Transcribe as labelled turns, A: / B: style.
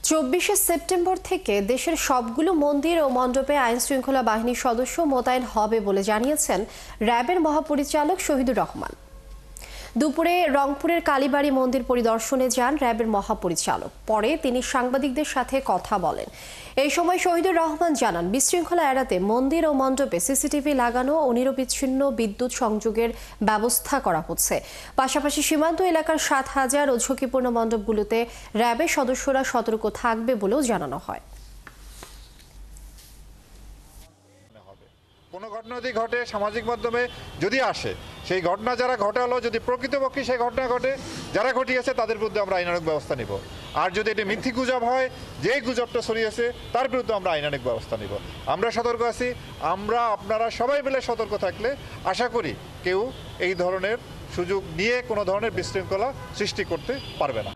A: 24শে September থেকে দেশের সবগুলো মন্দির ও মণ্ডপে আইনশৃঙ্খলা বাহিনীর সদস্য মোতায়েন হবে বলে জানিয়েছেন র্যাবের মহাপরিচালক শহীদুর রহমান। দুপুরে রংপুরের কালীবাড়ি মন্দির পরিদর্শনে যান র্যাবের মহাপরিচালক। পরে তিনি সাংবাদিকদের সাথে কথা বলেন। এই সময় শহীদুর রহমান জানান, বিশৃঙ্খলা এড়াতে মন্দির ও মণ্ডপে সিসিটিভি লাগানো ও নিরবিচ্ছিন্ন বিদ্যুৎ সংযোগের ব্যবস্থা করা হচ্ছে। পাশাপাশি সীমান্ত এলাকার ৭,০০০ ও ঝুঁকিপূর্ণ মণ্ডপগুলোতে র্যাবের সদস্যরা সতর্ক থাকবে বলেও জানানো হয়।
B: কোনো ঘটনা যদি ঘটে সামাজিক মাধ্যমে যদি আসে, সেই ঘটনা যারা ঘটালো যদি প্রকৃতপক্ষে সেই ঘটনা ঘটে, যারা ঘটিয়েছে তাদের বিরুদ্ধে আমরা আইনানুগ ব্যবস্থা নিব। আর যদি এটি মিথ্যি গুজব হয়, যেই গুজবটা ছড়িয়েছে তার বিরুদ্ধে আমরা আইনানুগ ব্যবস্থা নিব। আমরা সতর্ক আছি। আপনারা সবাই মিলে সতর্ক থাকলে আশা করি কেউ এই ধরনের সুযোগ নিয়ে কোনো ধরনের বিশৃঙ্খলা সৃষ্টি করতে পারবে না।